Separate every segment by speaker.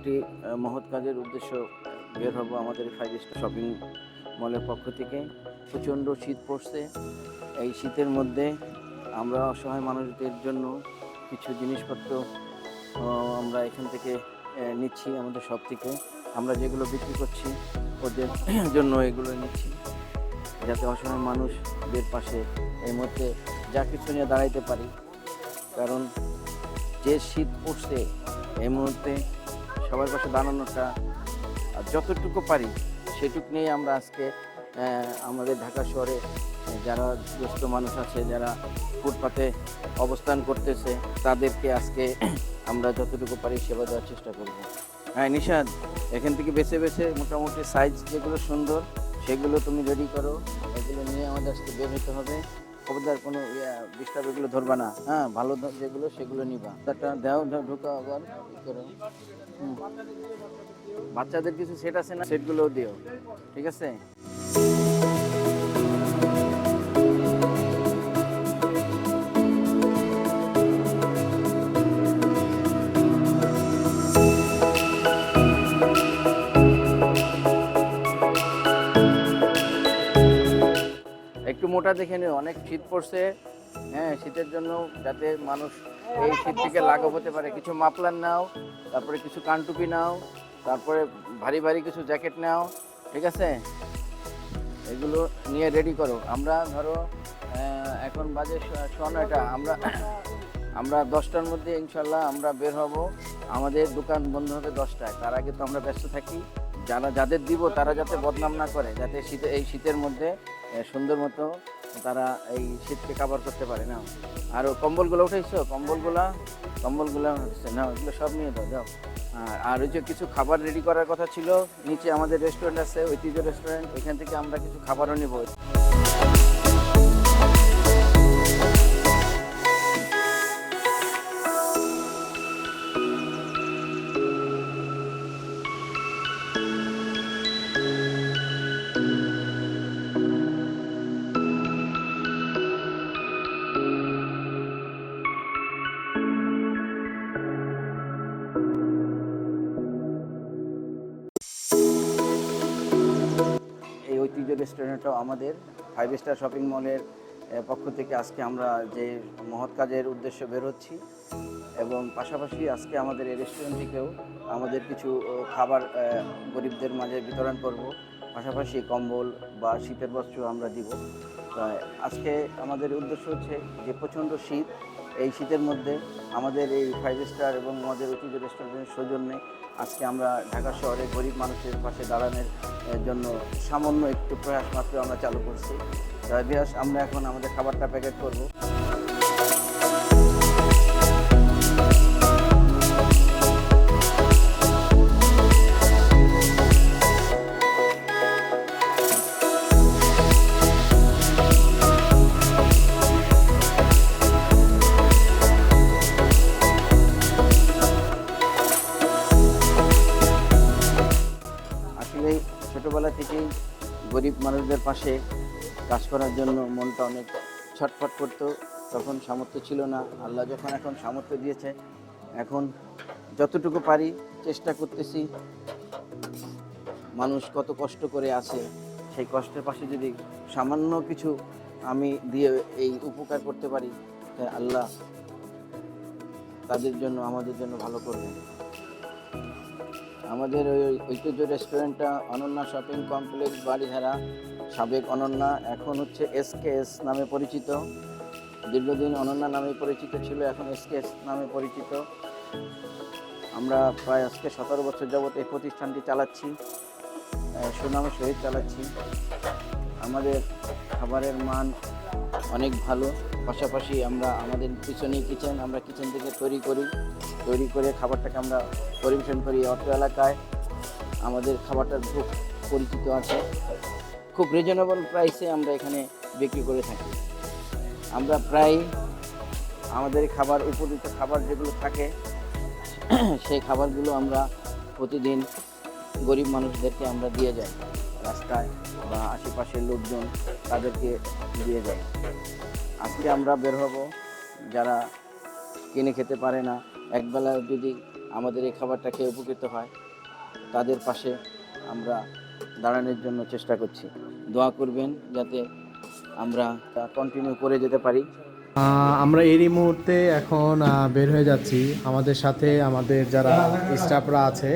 Speaker 1: একটি মহৎ কাজের উদ্দেশ্য বের হব আমাদের 5 স্টার শপিং মলের পক্ষ থেকে। প্রচণ্ড শীত পড়ছে। এই শীতের মধ্যে আমরা অসহায় মানুষদের জন্য কিছু জিনিসপত্র আমরা এখান থেকে নিচ্ছি আমাদের শপ থেকে। আমরা যেগুলো বিক্রি করছি ওদের জন্য এগুলো নিচ্ছি, যাতে অসহায় মানুষদের পাশে এই মুহূর্তে যা কিছু নিয়ে দাঁড়াইতে পারি। কারণ যে শীত পড়ছে এই মুহূর্তে সবার পাশে দাঁড়ানোটা যতটুকু পারি সেটুকু নিয়ে আমরা আজকে আমাদের ঢাকা শহরে যারা গ্রস্ত মানুষ আছে, যারা ফুটপাতে অবস্থান করতেছে, তাদেরকে আজকে আমরা যতটুকু পারি সেবা দেওয়ার চেষ্টা করব। হ্যাঁ নিশাদ, এখান থেকে বেছে বেছে মোটামুটি সাইজ যেগুলো সুন্দর সেগুলো তুমি রেডি করো। এগুলো নিয়ে আমাদের আজকে বের হতে হবে। খবরদার কোনো ডিস্টার্ব এগুলো ধরবা না। হ্যাঁ, ভালো যেগুলো সেগুলো নিবা। একটা দাও ঢোকা আবার করো। বাচ্চাদের কিছু সেট আছে না, সেটগুলোও দিও, ঠিক আছে? একটু মোটা দেখে নিও, অনেক শীত পড়ছে। হ্যাঁ, শীতের জন্য যাতে মানুষ এই শীত থেকে লাঘব হতে পারে, কিছু মাফলার নাও, তারপরে কিছু কানটুপি নাও, তারপরে ভারী ভারী কিছু জ্যাকেট নাও, ঠিক আছে? এগুলো নিয়ে রেডি করো। আমরা ধরো এখন বাজে 9:30, আমরা 10টার মধ্যে ইনশাল্লাহ আমরা বের হব। আমাদের দোকান বন্ধ হবে 10টায়। তার আগে তো আমরা ব্যস্ত থাকি। যাদের দিব তারা যাতে বদনাম না করে, যাতে এই শীতের মধ্যে সুন্দর মতো তারা এই শীতকে কাভার করতে পারে। না আর কম্বলগুলো উঠেছো, কম্বলগুলো উঠেছে না, ওইগুলো সব নিয়ে যাও। আর ওই যে কিছু খাবার রেডি করার কথা ছিল, নিচে আমাদের রেস্টুরেন্ট আছে, ঐতিহ্য রেস্টুরেন্ট, ওইখান থেকে আমরা কিছু খাবারও নেব। এই ঐতিহ্য রেস্টুরেন্টটাও আমাদের 5 স্টার শপিং মলের পক্ষ থেকে আজকে আমরা যে মহৎ কাজের উদ্দেশ্য বের হচ্ছি, এবং পাশাপাশি আজকে আমাদের এই রেস্টুরেন্ট থেকেও আমাদের কিছু খাবার গরিবদের মাঝে বিতরণ করব। পাশাপাশি কম্বল বা শীতের বস্ত্র আমরা দিব। আজকে আমাদের উদ্দেশ্য হচ্ছে যে প্রচণ্ড শীত, এই শীতের মধ্যে আমাদের এই 5 স্টার এবং আমাদের ঐতিহ্য রেস্টুরেন্টের সৌজন্যে আজকে আমরা ঢাকা শহরে গরিব মানুষের পাশে দাঁড়ানোর জন্য সামান্য একটু প্রয়াস মাত্র আমরা চালু করছি। বিয়াস, আমরা এখন আমাদের খাবারটা প্যাকেট করব। আসলে ছোটোবেলা থেকেই গরিব মানুষদের পাশে কাজ করার জন্য মনটা অনেক ছটফট করতো। তখন সামর্থ্য ছিল না। আল্লাহ যখন এখন সামর্থ্য দিয়েছে, এখন যতটুকু পারি চেষ্টা করতেছি। মানুষ কত কষ্ট করে আছে, সেই কষ্টের পাশে যদি সামান্য কিছু আমি দিয়ে এই উপকার করতে পারি, তাই আল্লাহ তাদের জন্য আমাদের জন্য ভালো করবেন। আমাদের ওই ঐতিহ্য রেস্টুরেন্টটা অনন্যা শপিং কমপ্লেক্স, বাড়িধারা। সাবেক অনন্যা, এখন হচ্ছে এসকেএস নামে পরিচিত। দীর্ঘদিন অনন্যা নামে পরিচিত ছিল, এখন এসকেএস নামে পরিচিত। আমরা প্রায় আজকে 17 বছর যাবত এই প্রতিষ্ঠানটি চালাচ্ছি, সুনামের সহিত চালাচ্ছি। আমাদের খাবারের মান অনেক ভালো। পাশাপাশি আমরা আমাদের পিছনেই কিচেন, আমরা কিচেন থেকে তৈরি করে খাবারটাকে আমরা পরিবেশন করি। অত্র এলাকায় আমাদের খাবারটা খুব পরিচিত আছে। খুব রিজনেবল প্রাইসে আমরা এখানে বিক্রি করে থাকি। আমরা প্রায় আমাদের খাবার, উপযুক্ত খাবার যেগুলো থাকে সেই খাবারগুলো আমরা প্রতিদিন গরিব মানুষদেরকে আমরা দিয়ে যাই। রাস্তায় বা আশেপাশের লোকজন তাদেরকে দিয়ে যাই। আজকে আমরা বের হব, যারা কিনে খেতে পারে না, একবেলা যদি আমাদের এই খাবারটা খেয়ে উপকৃত হয়, তাদের পাশে আমরা দাঁড়ানোর জন্য চেষ্টা করছি। দোয়া করবেন যাতে আমরা কন্টিনিউ করে যেতে পারি।
Speaker 2: আমরা এরই মুহূর্তে এখন বের হয়ে যাচ্ছি। আমাদের সাথে আমাদের যারা স্টাফরা আছে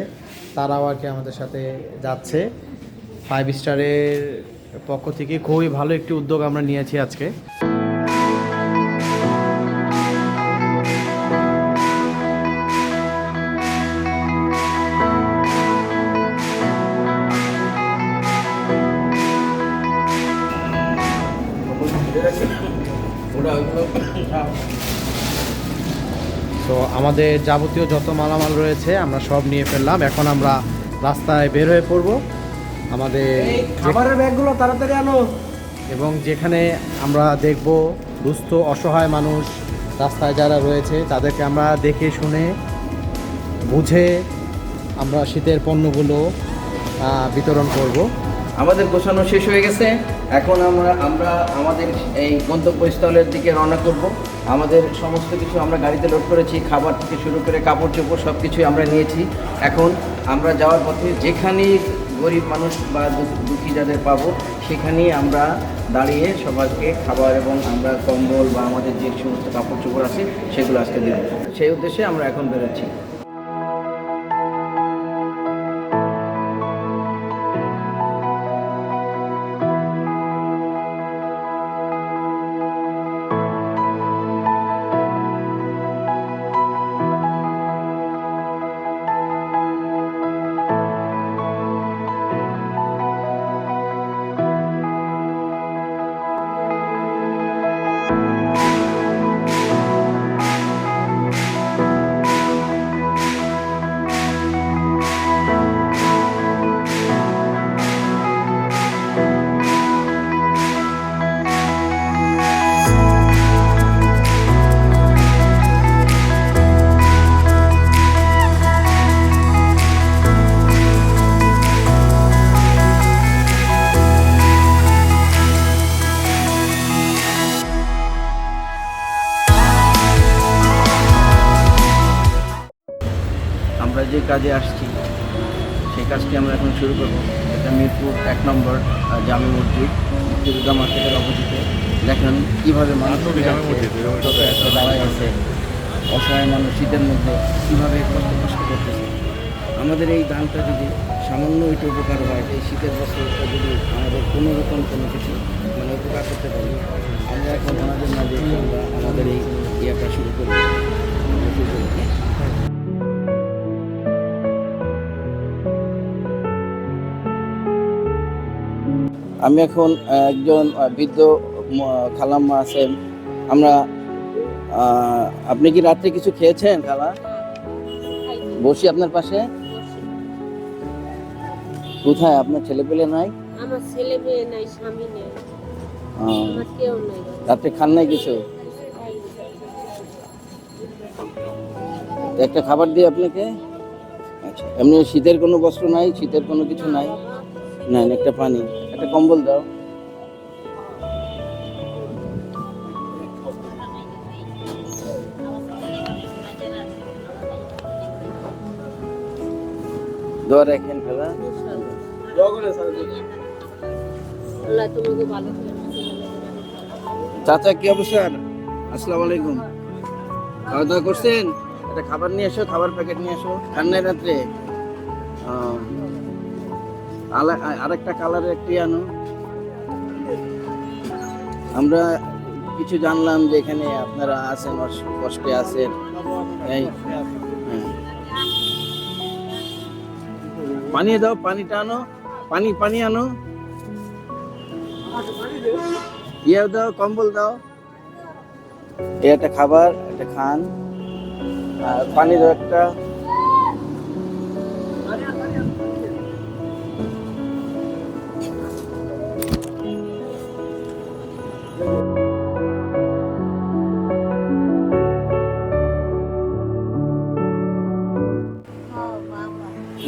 Speaker 2: তারাও আর কি আমাদের সাথে যাচ্ছে। 5 স্টারের পক্ষ থেকে খুবই ভালো একটি উদ্যোগ আমরা নিয়েছি আজকে। তো আমাদের যাবতীয় যত মালামাল রয়েছে আমরা সব নিয়ে ফেললাম। এখন আমরা রাস্তায় বের হয়ে পড়ব। আমাদের
Speaker 3: খাবারের ব্যাগগুলো তাড়াতাড়ি আনো।
Speaker 2: এবং যেখানে আমরা দেখব দুস্থ অসহায় মানুষ রাস্তায় যারা রয়েছে তাদেরকে আমরা দেখে শুনে বুঝে আমরা শীতের পণ্যগুলো বিতরণ করব।
Speaker 1: আমাদের গোছানো শেষ হয়ে গেছে। এখন আমরা আমাদের এই গন্তব্যস্থলের দিকে রওনা করব। আমাদের সমস্ত কিছু আমরা গাড়িতে লোড করেছি, খাবার থেকে শুরু করে কাপড় চোপড় সব কিছুই আমরা নিয়েছি। এখন আমরা যাওয়ার পথে যেখানেই গরিব মানুষ বা দুঃখী যাদের পাবো সেখানেই আমরা দাঁড়িয়ে সবাইকে খাবার এবং আমরা কম্বল বা আমাদের যে সমস্ত কাপড় চোপড় আছে সেগুলো আজকে দেব। সেই উদ্দেশ্যে আমরা এখন বেরোচ্ছি। আমরা যে কাজে আসছি সেই কাজটি আমরা এখন শুরু করব। এটা মিরপুর 1 নম্বর জামে মসজিদ, মুক্তিযোদ্ধা মার্কেটের অপোজিটে। দেখেন কীভাবে মানুষ দাঁড়ায় আছে, অসহায় মানুষ শীতের মধ্যে কীভাবে কষ্ট করতেছে। আমাদের এই দানটা যদি সামান্য একটু উপকার হয়, এই শীতের বস্ত্রটা যদি আমাদের কোনো রকম কোনো কিছু উপকার করতে পারি, আমরা এখন আমাদের মাঝে আমরা আমাদের এই ইয়েটা শুরু করি। আমি এখন একজন বৃদ্ধ খালাম্মা আছেন। আমরা আপনি কি রাত্রে কিছু খেয়েছেন খালা? বসি আপনার পাশে। কোথায় আপনার ছেলে পেলে নাই?
Speaker 4: আমার ছেলে মেয়ে নাই, স্বামী নেই, আমার কেউ নাই।
Speaker 1: রাত্রে খান নাই কিছু? একটা খাবার দিই আপনাকে। আচ্ছা, এমনি শীতের কোনো বস্ত্র নাই, শীতের কোনো কিছু নাই? না, একটা পানি, একটা কম্বল দাও। দোয়া রাখেন খালা।
Speaker 4: আল্লাহ তোমাকে ভালো করে।
Speaker 1: চাচা কি অবস্থা? আসসালামু আলাইকুম। খাওয়া দাওয়া করছেন? একটা খাবার নিয়ে এসো, খাবার প্যাকেট নিয়ে এসো। খান নাই রাত্রে? আরেকটা কালারের একটি আনো। আমরা কিছু জানলাম যে এখানে আপনারা আছেন, কষ্টে আছেন। এই পানি দাও, পানিটা আনো, পানি আনো। ইয়ে দাও, কম্বল দাও। একটা খাবার, একটা খান, আর পানি দাও একটা।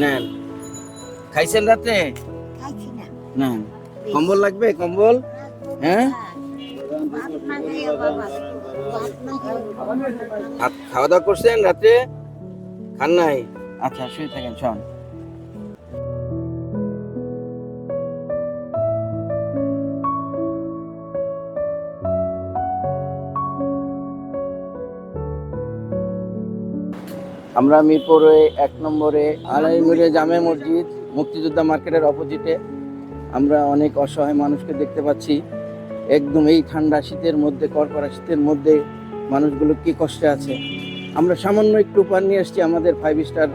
Speaker 1: নেন, খাইছেন রাতে? নেন, কম্বল লাগবে? কম্বল? হ্যাঁ, খাওয়া দাওয়া করছেন রাতে? খান নাই? আচ্ছা শুয়ে থাকেন, শোন। আমরা মিরপুরে 1 নম্বরে আলাইনুরে জামে মসজিদ, মুক্তিযোদ্ধা মার্কেটের অপোজিটে আমরা অনেক অসহায় মানুষকে দেখতে পাচ্ছি। একদম এই ঠান্ডা শীতের মধ্যে, কড়কড়া শীতের মধ্যে মানুষগুলো কি কষ্টে আছে। আমরা সামান্য একটু পান নিয়ে আসছি আমাদের 5 স্টার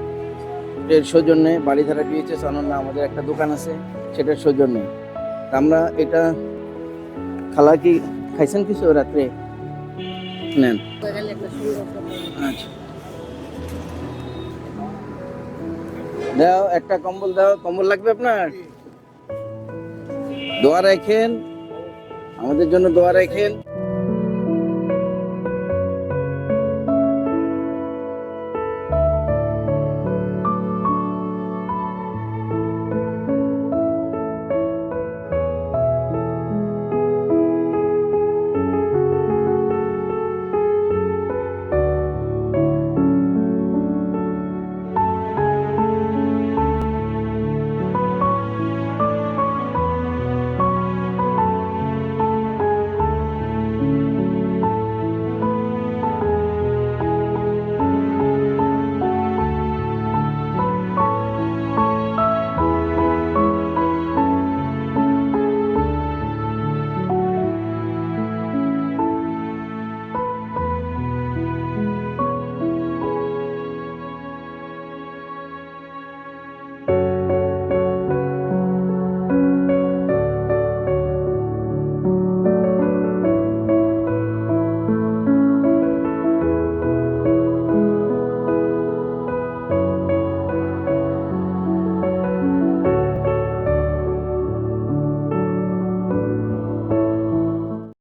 Speaker 1: এর সৌজন্যে। বাড়িধারা বিএচএস অনন্যা আমাদের একটা দোকান আছে, সেটার সৌজন্যে। তা আমরা এটা, খালা কি খাইছেন কিছু রাত্রে? নেন। আচ্ছা দাও, একটা কম্বল দাও। কম্বল লাগবে আপনার? দোয়া রাখেন, আমাদের জন্য দোয়া রাখেন।